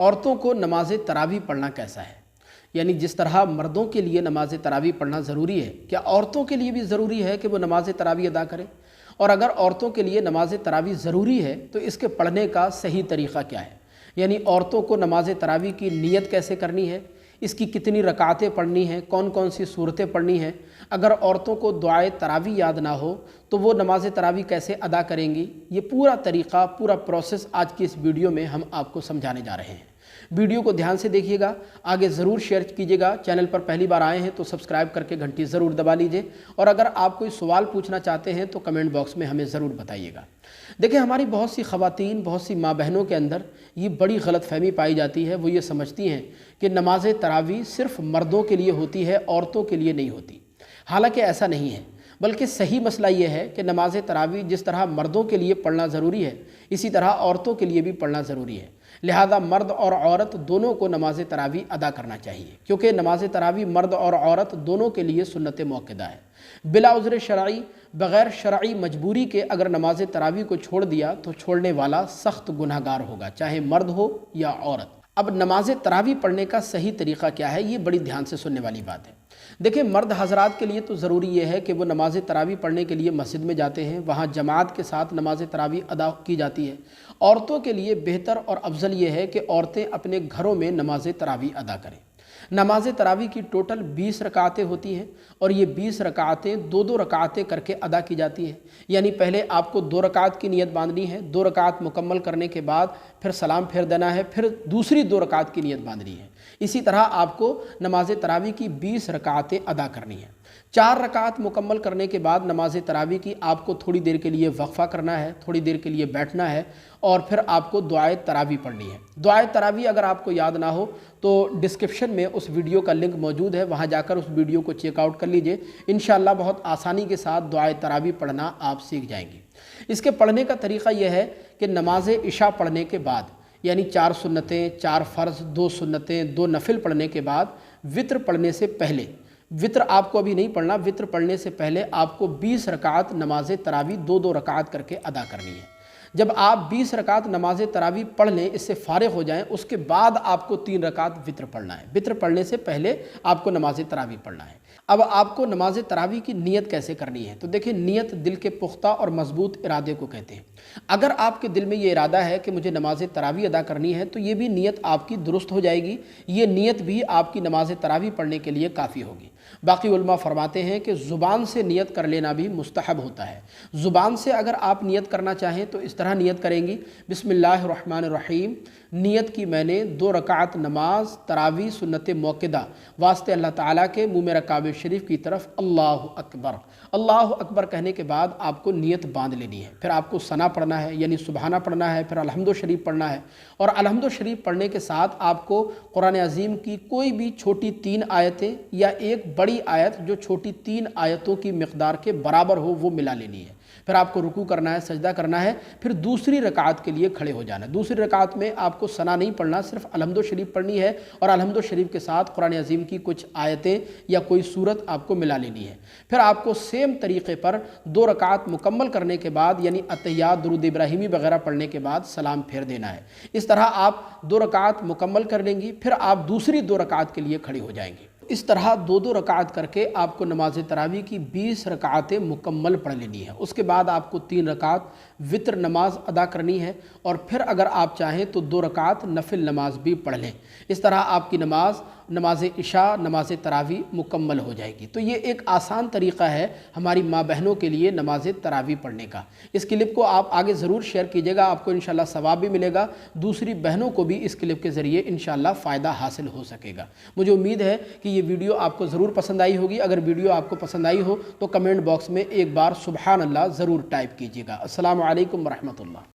عورتوں کو نماز تراویح پڑھنا کیسا ہے؟ یعنی جس طرح مردوں کے لیے نماز تراویح پڑھنا ضروری ہے، کیا عورتوں کے لیے بھی ضروری ہے کہ وہ نماز تراویح ادا کریں؟ اور اگر عورتوں کے لیے نماز تراویح ضروری ہے تو اس کے پڑھنے کا صحیح طریقہ کیا ہے؟ یعنی عورتوں کو نماز تراویح کی نیت کیسے کرنی ہے؟ اس کی کتنی رکعتیں پڑھنی ہیں؟ کون کون سی صورتیں پڑھنی ہیں؟ اگر عورتوں کو دعائے تراویح یاد نہ ہو تو وہ نماز تراویح کیسے ادا کریں گی؟ یہ پورا طریقہ، پورا پروسیس آج کی اس ویڈیو میں ہم آپ کو سمجھانے جا رہے ہیں۔ ویڈیو کو دھیان سے دیکھیے گا، آگے ضرور شیئر کیجیے گا۔ چینل پر پہلی بار آئے ہیں تو سبسکرائب کر کے گھنٹی ضرور دبا لیجئے، اور اگر آپ کوئی سوال پوچھنا چاہتے ہیں تو کمنٹ باکس میں ہمیں ضرور بتائیے گا۔ دیکھیں، ہماری بہت سی خواتین، بہت سی ماں بہنوں کے اندر یہ بڑی غلط فہمی پائی جاتی ہے۔ وہ یہ سمجھتی ہیں کہ نماز تراویح صرف مردوں کے لیے ہوتی ہے، عورتوں کے لیے نہیں ہوتی۔ حالانکہ ایسا نہیں ہے، بلکہ صحیح مسئلہ یہ ہے کہ نماز تراویح جس طرح مردوں کے لیے پڑھنا ضروری ہے، اسی طرح عورتوں کے لیے بھی پڑھنا ضروری ہے۔ لہذا مرد اور عورت دونوں کو نماز تراویح ادا کرنا چاہیے، کیونکہ نماز تراویح مرد اور عورت دونوں کے لیے سنت مؤکدہ ہے۔ بلا عذر شرعی، بغیر شرعی مجبوری کے اگر نماز تراویح کو چھوڑ دیا تو چھوڑنے والا سخت گناہگار ہوگا، چاہے مرد ہو یا عورت۔ اب نماز تراویح پڑھنے کا صحیح طریقہ کیا ہے، یہ بڑی دھیان سے سننے والی بات ہے۔ دیکھیں، مرد حضرات کے لیے تو ضروری یہ ہے کہ وہ نماز تراویح پڑھنے کے لیے مسجد میں جاتے ہیں، وہاں جماعت کے ساتھ نماز تراویح ادا کی جاتی ہے۔ عورتوں کے لیے بہتر اور افضل یہ ہے کہ عورتیں اپنے گھروں میں نماز تراویح ادا کریں۔ نماز تراویح کی ٹوٹل 20 رکعتیں ہوتی ہیں، اور یہ 20 رکعتیں دو رکعتیں کر کے ادا کی جاتی ہیں۔ یعنی پہلے آپ کو 2 رکعت کی نیت باندھنی ہے، 2 رکعت مکمل کرنے کے بعد پھر سلام پھیر دینا ہے، پھر دوسری 2 رکعت کی نیت باندھنی ہے۔ اسی طرح آپ کو نماز تراویح کی 20 رکعتیں ادا کرنی ہیں۔ 4 رکعت مکمل کرنے کے بعد نماز تراویح کی آپ کو تھوڑی دیر کے لیے وقفہ کرنا ہے، تھوڑی دیر کے لیے بیٹھنا ہے، اور پھر آپ کو دعائے تراویح پڑھنی ہے۔ دعائے تراویح اگر آپ کو یاد نہ ہو تو ڈسکرپشن میں اس ویڈیو کا لنک موجود ہے، وہاں جا کر اس ویڈیو کو چیک آؤٹ کر لیجئے۔ انشاءاللہ بہت آسانی کے ساتھ دعائے تراویح پڑھنا آپ سیکھ جائیں گے۔ اس کے پڑھنے کا طریقہ یہ ہے کہ نماز عشاء پڑھنے کے بعد، یعنی 4 سنتیں، 4 فرض، 2 سنتیں، 2 نفل پڑھنے کے بعد، وطر پڑھنے سے پہلے، وطر آپ کو ابھی نہیں پڑھنا، وطر پڑھنے سے پہلے آپ کو 20 رکعت نماز تراویح 2 رکعت کر کے ادا کرنی ہے۔ جب آپ 20 رکعت نماز تراویح پڑھ لیں، اس سے فارغ ہو جائیں، اس کے بعد آپ کو 3 رکعت وطر پڑھنا ہے۔ وطر پڑھنے سے پہلے آپ کو نماز تراویح پڑھنا ہے۔ اب آپ کو نماز تراویح کی نیت کیسے کرنی ہے؟ تو دیکھیں، نیت دل کے پختہ اور مضبوط ارادے کو کہتے ہیں۔ اگر آپ کے دل میں یہ ارادہ ہے کہ مجھے نماز تراویح ادا کرنی ہے تو یہ بھی نیت آپ کی درست ہو جائے گی، یہ نیت بھی آپ کی نماز تراویح پڑھنے کے لیے کافی ہوگی۔ باقی علماء فرماتے ہیں کہ زبان سے نیت کر لینا بھی مستحب ہوتا ہے۔ زبان سے اگر آپ نیت کرنا چاہیں تو اس طرح نیت کریں گی: بسم اللہ الرحمن الرحیم، نیت کی میں نے 2 رکعت نماز تراویح سنت مؤکدہ واسطے اللہ تعالیٰ کے، منہ میرا کعبہ شریف کی طرف، اللہ اکبر۔ اللہ اکبر کہنے کے بعد آپ کو نیت باندھ لینی ہے۔ پھر آپ کو ثنا پڑھنا ہے، یعنی سبحانہ پڑھنا ہے، پھر الحمد شریف پڑھنا ہے، اور الحمد شریف پڑھنے کے ساتھ آپ کو قرآن عظیم کی کوئی بھی چھوٹی 3 آیتیں یا ایک بڑی آیت جو چھوٹی 3 آیتوں کی مقدار کے برابر ہو وہ ملا لینی ہے۔ پھر آپ کو رکوع کرنا ہے، سجدہ کرنا ہے، پھر دوسری رکعت کے لیے کھڑے ہو جانا ہے۔ دوسری رکعت میں آپ کو ثنا نہیں پڑھنا، صرف الحمد شریف پڑھنی ہے، اور الحمد شریف کے ساتھ قرآن عظیم کی کچھ آیتیں یا کوئی سورت آپ کو ملا لینی ہے۔ پھر آپ کو سیم طریقے پر 2 رکعت مکمل کرنے کے بعد، یعنی اتحیات، درود ابراہیمی وغیرہ پڑھنے کے بعد سلام پھیر دینا ہے۔ اس طرح آپ 2 رکعت مکمل کر لیں گی، پھر آپ دوسری 2 رکعت کے لیے کھڑے ہو جائیں گے۔ اس طرح 2 رکعت کر کے آپ کو نماز تراویح کی 20 رکعتیں مکمل پڑھ لینی ہے۔ اس کے بعد آپ کو 3 رکعت وطر نماز ادا کرنی ہے، اور پھر اگر آپ چاہیں تو 2 رکعت نفل نماز بھی پڑھ لیں۔ اس طرح آپ کی نماز عشاء، نماز تراویح مکمل ہو جائے گی۔ تو یہ ایک آسان طریقہ ہے ہماری ماں بہنوں کے لیے نماز تراویح پڑھنے کا۔ اس کلپ کو آپ آگے ضرور شیئر کیجیے گا، آپ کو انشاءاللہ ثواب بھی ملے گا، دوسری بہنوں کو بھی اس کلپ کے ذریعے انشاءاللہ فائدہ حاصل ہو سکے گا۔ مجھے امید ہے کہ یہ ویڈیو آپ کو ضرور پسند آئی ہوگی۔ اگر ویڈیو آپ کو پسند آئی ہو تو کمنٹ باکس میں ایک بار سبحان اللہ ضرور ٹائپ کیجیے گا۔ السلام علیکم ورحمۃ اللہ۔